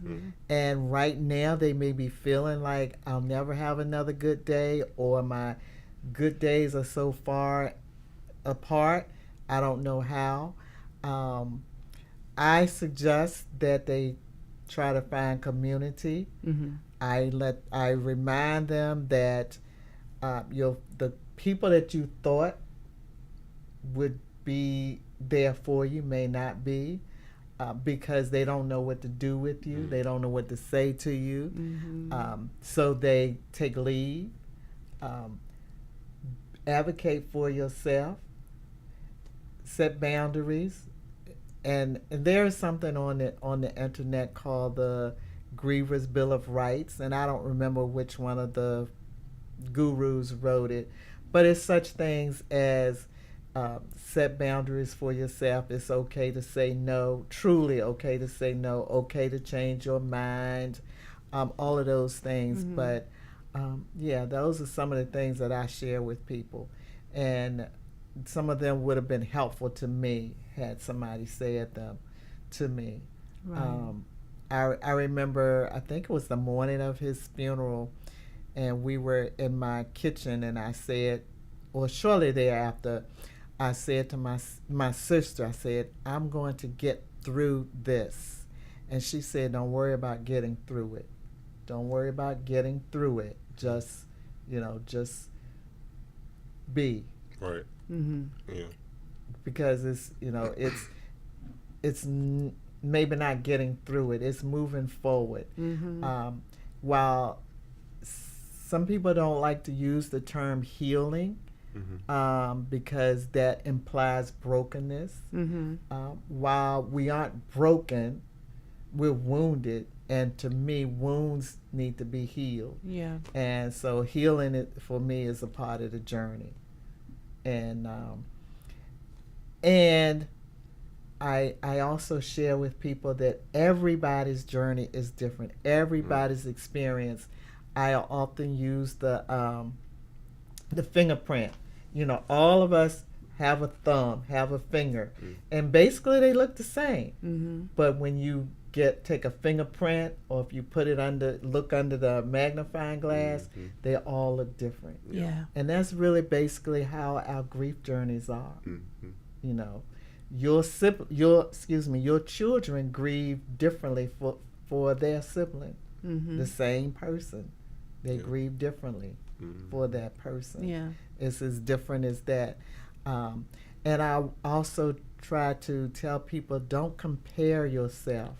And right now they may be feeling like I'll never have another good day, or my good days are so far apart, I don't know how. I suggest that they try to find community. I remind them that the people that you thought would be there for you may not be. because they don't know what to do with you. They don't know what to say to you. Mm-hmm. So they take leave. Advocate for yourself. Set boundaries. And there is something on the internet called the Griever's Bill of Rights, and I don't remember which one of the gurus wrote it, but it's such things as set boundaries for yourself. It's okay to say no, truly okay to say no, okay to change your mind, all of those things. Mm-hmm. But yeah, those are some of the things that I share with people, and some of them would have been helpful to me had somebody said them to me. Right. I remember, I think it was the morning of his funeral, and we were in my kitchen, and I said, or shortly thereafter, I said to my sister, I said, I'm going to get through this. And she said, don't worry about getting through it. Don't worry about getting through it. Just, just be. Right. Mm-hmm. Yeah. Because it's maybe not getting through it. It's moving forward. Mm-hmm. While some people don't like to use the term healing, because that implies brokenness. Mm-hmm. While we aren't broken, we're wounded, and to me, wounds need to be healed. Yeah. And so healing it for me is a part of the journey. And I also share with people that everybody's journey is different. Everybody's experience. I often use the fingerprint. All of us have a thumb, have a finger, and basically they look the same. Mm-hmm. But when you take a fingerprint, or if you look under the magnifying glass, they all look different. Yeah. And that's really basically how our grief journeys are. Your children grieve differently for their sibling. Mm-hmm. The same person, they grieve differently for that person. Yeah. It's as different as that. And I also try to tell people, don't compare yourself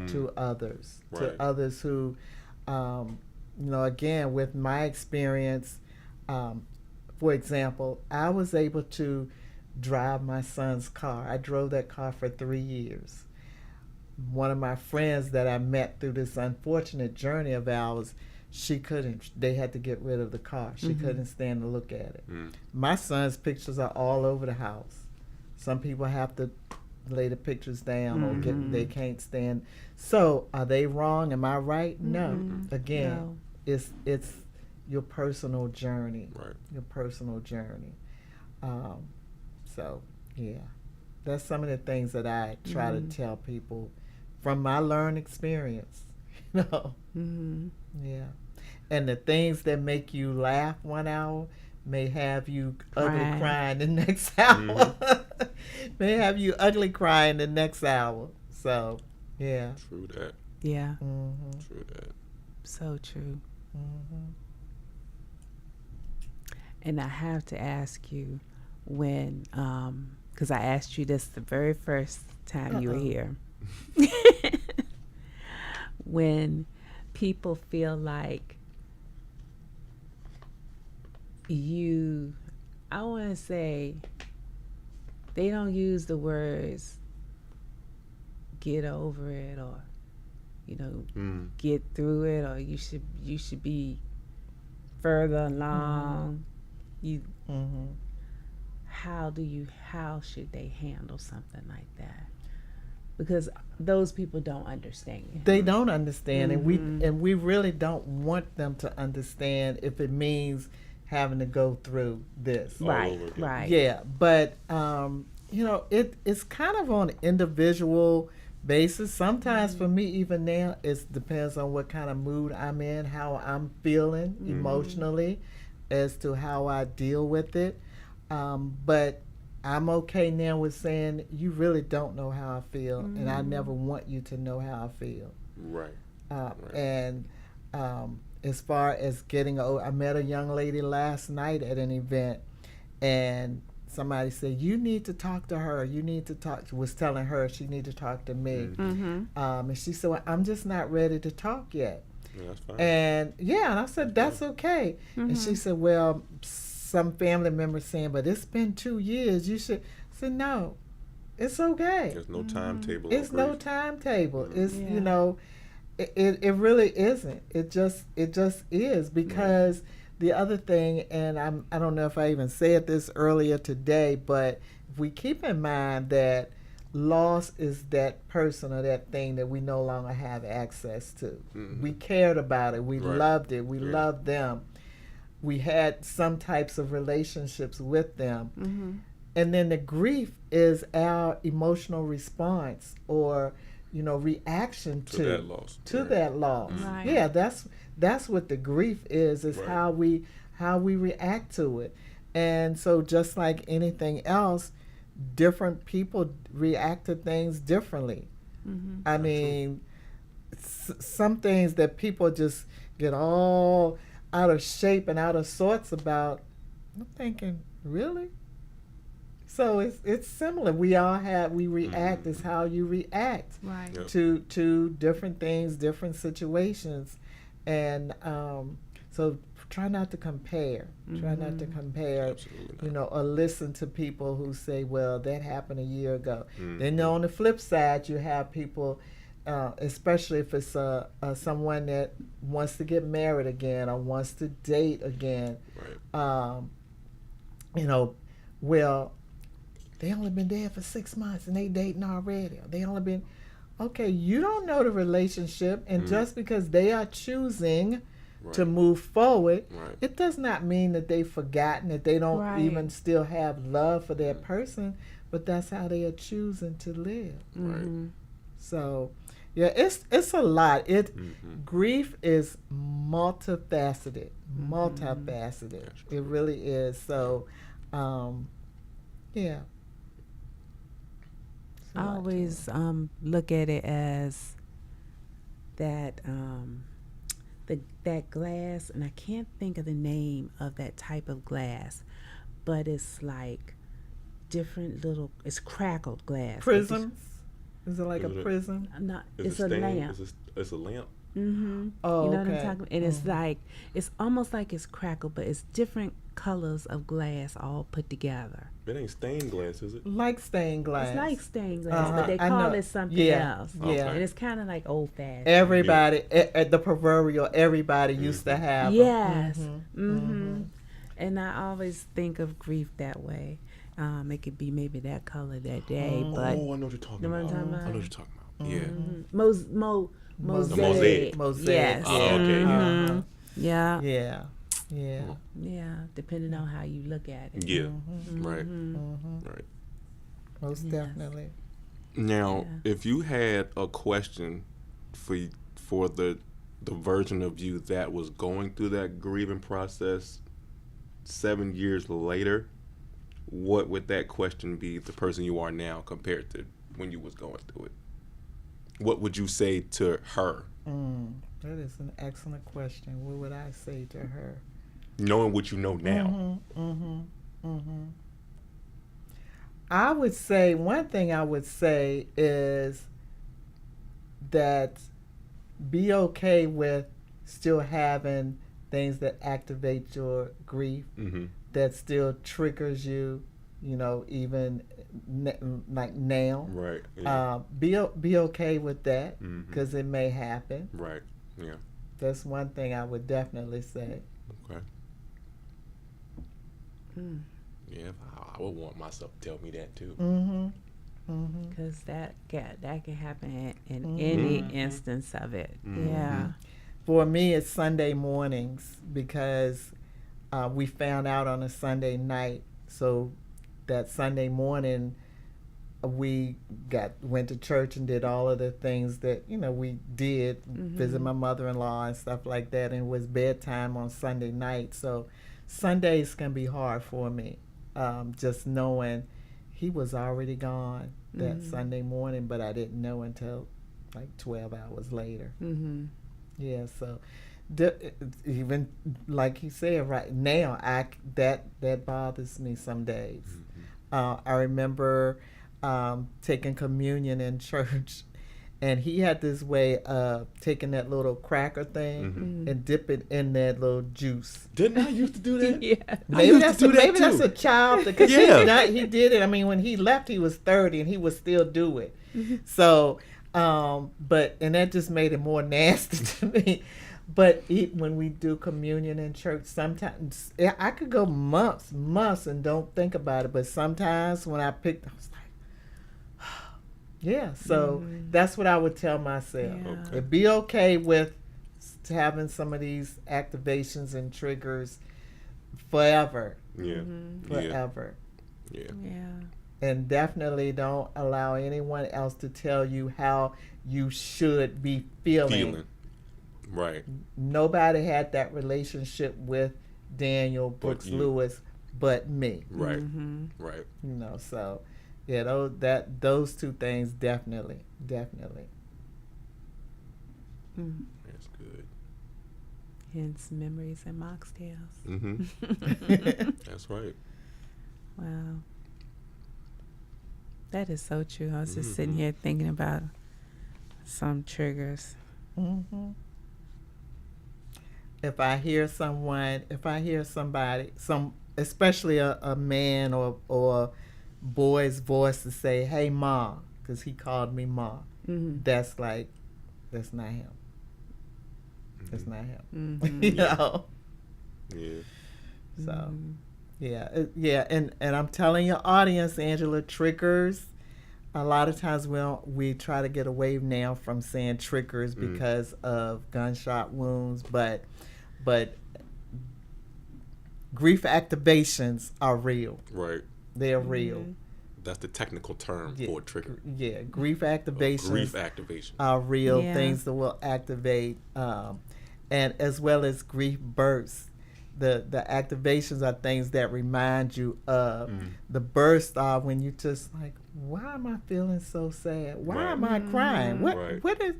to others, Right. to others who, again, with my experience, for example, I was able to drive my son's car. I drove that car for 3 years. One of my friends that I met through this unfortunate journey of ours, she couldn't. They had to get rid of the car. She couldn't stand to look at it. My son's pictures are all over the house. Some people have to lay the pictures down or they can't stand. So are they wrong? Am I right? No. Again, No. it's your personal journey. Right. Your personal journey. So yeah, that's some of the things that I try to tell people from my learned experience. Mm-hmm. Yeah. And the things that make you laugh 1 hour may have you ugly crying the next hour. May have you ugly crying the next hour. So, yeah. True that. Yeah. True that. So true. And I have to ask you, when, because I asked you this the very first time you were here, when people feel like I want to say, they don't use the words get over it, or get through it, or you should be further along. How should they handle something like that? Because those people don't understand. They don't understand, and we really don't want them to understand if it means having to go through this. Right, right. Yeah, but it's kind of on an individual basis. Sometimes for me, even now, it depends on what kind of mood I'm in, how I'm feeling emotionally, as to how I deal with it. But I'm okay now with saying, you really don't know how I feel, and I never want you to know how I feel. Right. And as far as getting old, I met a young lady last night at an event, and somebody said, "You need to talk to her. You need to talk." Was telling her she need to talk to me, and she said, "Well, I'm just not ready to talk yet." Yeah, that's fine. And and I said, "That's okay." And she said, "Well, some family members saying, but it's been 2 years. You should." I said, "No, it's okay. There's no timetable. It's on no grief. timetable. It's Yeah. it really isn't. It just is because the other thing, and I don't know if I even said this earlier today, but if we keep in mind that loss is that person or that thing that we no longer have access to. We cared about it. We Right. loved it. We Yeah. loved them. We had some types of relationships with them. And then the grief is our emotional response or reaction To that loss. to Right. that loss. Right. Yeah, that's what the grief is Right. how we react to it. And so just like anything else, different people react to things differently. I mean, some things that people just get all out of shape and out of sorts about, I'm thinking, really? So it's similar. We react is how you react Right. Yep. to different things, different situations, and so try not to compare. Try not to compare. Absolutely not. Or listen to people who say, "Well, that happened a year ago." Then on the flip side, you have people, especially if it's someone that wants to get married again or wants to date again. Right. Well, they only been there for 6 months and they dating already. They only been, okay, you don't know the relationship, and just because they are choosing to Right. move forward, Right. it does not mean that they've forgotten, that they don't Right. even still have love for their person, but that's how they are choosing to live. Right. So, yeah, it's a lot. Grief is multifaceted, multifaceted. It really is. So, yeah. It's a I lot to always look at it as that that glass, and I can't think of the name of that type of glass, but it's like different little. It's crackled glass. Prisms? Is it like Is a it- prism? Not. Is It's it a stained? lamp. It's a lamp. Oh, You know what I'm okay. talking about? And it's like it's almost like it's crackled, but it's different colors of glass all put together. It ain't stained glass, is it? Like stained glass. It's like stained glass, but they I call know. it something Yeah, else. yeah. And it's kind of like old fashioned. Everybody, at the proverbial, everybody used to have 'em. Yes. And I always think of grief that way. It could be maybe that color that day, but Oh, I know what you're talking You know what I'm about. talking I know about? what you're talking about. Yeah. mosaic. mosaic. Yes. Oh, okay. Yeah. Mhm. Yeah. Yeah, yeah. Yeah. Depending on how you look at it. Yeah. Right. Right. Most Yes. definitely. Now, Yeah. if you had a question for the version of you that was going through that grieving process 7 years later, what would that question be? The person you are now compared to when you was going through it. What would you say to her, That is an excellent question. What would I say to her? knowing what you know now? I would say, one thing I would say is that be okay with still having things that activate your grief, Mm-hmm. that still triggers you, even like now. Right. Yeah. Be okay with that, Mhm. because it may happen. Right. Yeah. That's one thing I would definitely say. Okay. Yeah, I would want myself to tell me that too. Because that can happen in any instance of it. Yeah. For me, it's Sunday mornings, because we found out on a Sunday night. So that Sunday morning, we went to church and did all of the things that we did, visit my mother-in-law and stuff like that. And it was bedtime on Sunday night. So Sundays can be hard for me, just knowing he was already gone that Sunday morning, but I didn't know until like 12 hours later. Mm-hmm. Yeah, so even like he said, right now, that bothers me some days. I remember taking communion in church, and he had this way of taking that little cracker thing and dip it in that little juice. Didn't I used to do that? Yeah. Maybe that's a child because Yeah. he did it. I mean, when he left, he was 30 and he would still do it. So, but that just made it more nasty to me. But when we do communion in church, sometimes I could go months and don't think about it. But sometimes when I picked, I was like, yeah. So that's what I would tell myself. Yeah. Okay. It'd be okay with having some of these activations and triggers forever, Yeah. Yeah. forever. Yeah. Yeah. And definitely don't allow anyone else to tell you how you should be feeling. Right. Nobody had that relationship with Daniel Brooks you. Lewis but me. Right. Mm-hmm. Right. You know, so yeah, those two things definitely. That's good. Hence memories and mocktails. Mm-hmm. That's right. Wow. That is so true. I was just sitting here thinking about some triggers. Mm-hmm. If I hear somebody, especially a man or boy's voice to say, "Hey, Ma," because he called me Ma, that's not him. That's not him. Mm-hmm. You know. Yeah. So, yeah, and I'm telling your audience, Angela, triggers. A lot of times we try to get away now from saying triggers because of gunshot wounds, but grief activations are real. Right. They're real. That's the technical term for a trigger. Yeah, grief activations Grief activation. are real Yeah. things that will activate, and as well as grief bursts. The activations are things that remind you of. The bursts are when you just like, why am I feeling so sad? Why am I crying? What is,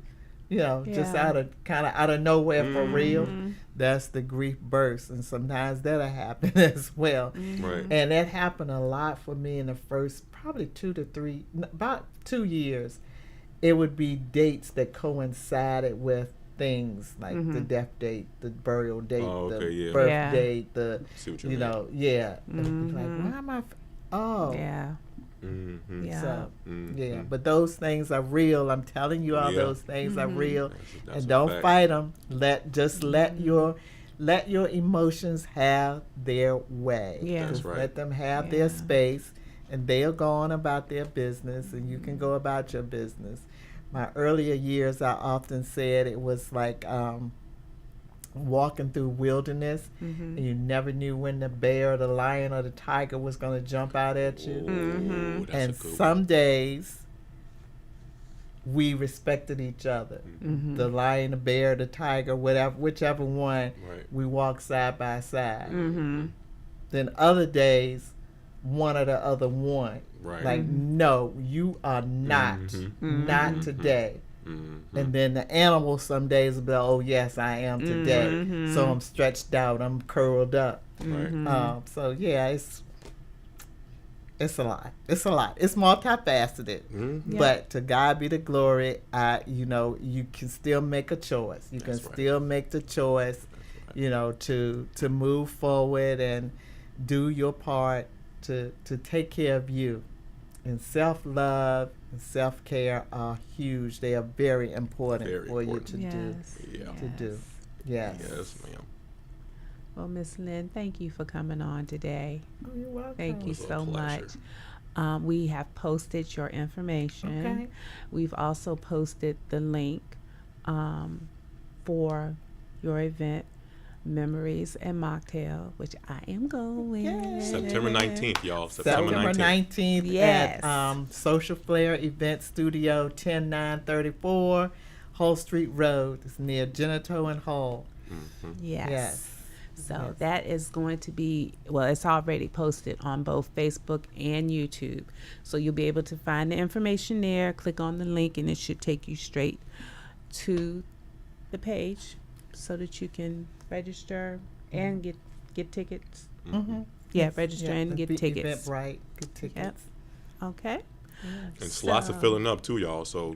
just Yeah. out of nowhere for real. That's the grief burst, and sometimes that'll happen as well. Right. And that happened a lot for me in the first probably about 2 years. It would be dates that coincided with things like the death date, the burial date, Oh, okay, the yeah. birth Yeah. date, the See what you you mean. know, yeah. And it'd be like, why am I? Yeah. Mm-hmm. Yeah. So Mhm. yeah, but those things are real. I'm telling you, all Yeah. those things are real, That's and a don't fact. fight them. Let your emotions have their way. Yeah. That's Just right. let them have Yeah. their space, and they'll go on about their business, and you can go about your business. My earlier years, I often said it was like walking through wilderness, and you never knew when the bear or the lion or the tiger was going to jump out at you. Ooh, that's And a good some days we respected each other. The lion, the bear, the tiger, whichever one, Right. we walked side by side. Mm-hmm. Then other days, one or the other one. Right. Like, no, you are not. Not today. Mm-hmm. And then the animal some days will be like, oh, yes, I am today. So I'm stretched out. I'm curled up. Right. So, yeah, it's a lot. It's a lot. It's multifaceted. Mhm. But to God be the glory. You can still make a choice. You That's can right. still make the choice, to move forward and do your part to take care of you. And self-love and self-care are huge. They are very important Very for important. you to do. Yes. Yeah. To do. Yes. Yes, ma'am. Well, Miss Lynn, thank you for coming on today. Oh, you're welcome. Thank you was a so pleasure. much. We have posted your information. Okay. We've also posted the link for your event, Memories and Mocktail, which I am going. Yay. September 19th, y'all. September 19th Yes. at Social Flair Event Studio, 10934 Hull Street Road. It's near Genito and Hull. Yes. Yes. So Yes. that is going to be, well, it's already posted on both Facebook and YouTube. So you'll be able to find the information there, click on the link, and it should take you straight to the page. so that you can register and get tickets. Mm-hmm. Yeah, register and get tickets. Eventbrite, get tickets. Okay. And slots are filling up too, y'all. So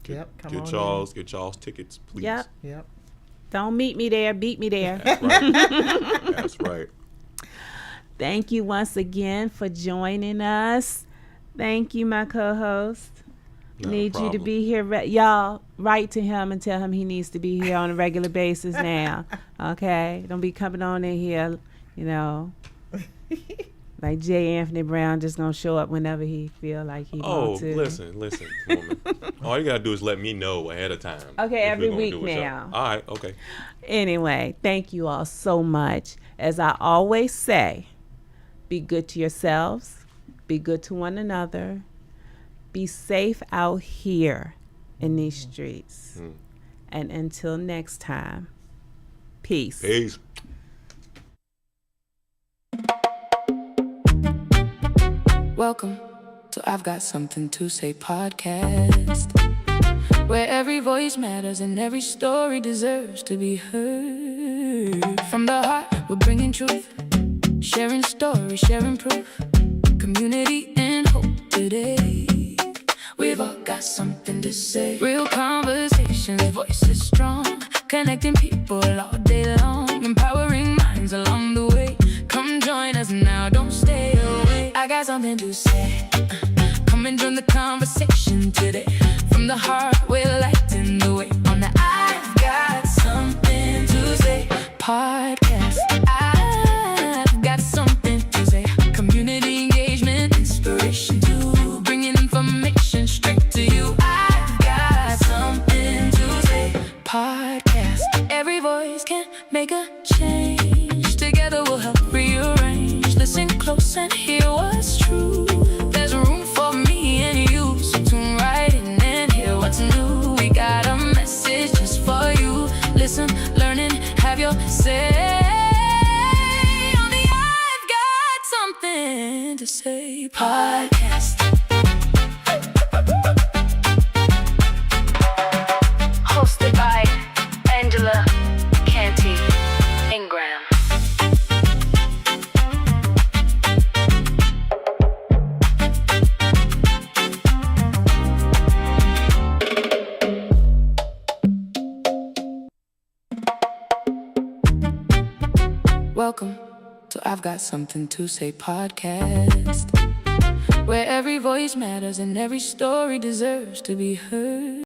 Yep, come get on y'all's tickets, please. Yep. Yep. Don't meet me there. Beat me there. That's right. That's right. Thank you once again for joining us. Thank you, my co-host. Not a Need you to problem. be here. Y'all, write to him and tell him he needs to be here on a regular basis now. Okay? Don't be coming on in here, you know, like J. Anthony Brown just going to show up whenever he feel like he Oh, wants to. listen, woman. All you gotta do is let me know ahead of time. Okay, if every we're gonna week do it, y'all. now. All right, okay. Anyway, thank you all so much. As I always say, be good to yourselves, be good to one another, be safe out here in these streets. And until next time, peace. Peace. Welcome to I've Got Something to Say podcast, where every voice matters and every story deserves to be heard. From the heart, we're bringing truth, sharing stories, sharing proof, community and hope today. We've all got something to say. Real conversations, voices strong, connecting people all day long, empowering minds along the way. Come join us now, don't stay away. I got something to say. Come and join the conversation today. From the heart, we're lighting the way on the I've Got Something to Say podcast. I've got something to say. Community engagement, inspiration to bringing information straight to you. I've got something to say podcast. Every voice can make a change. Together we'll help rearrange. Listen close and hear what's true. There's room for me and you, so tune right in and hear what's new. We got a message just for you. Listen, learn, and have your say. On the I've Got Something to Say podcast. Hosted by Angela Canty Ingram. Welcome to I've Got Something to Say podcast, where every voice matters and every story deserves to be heard.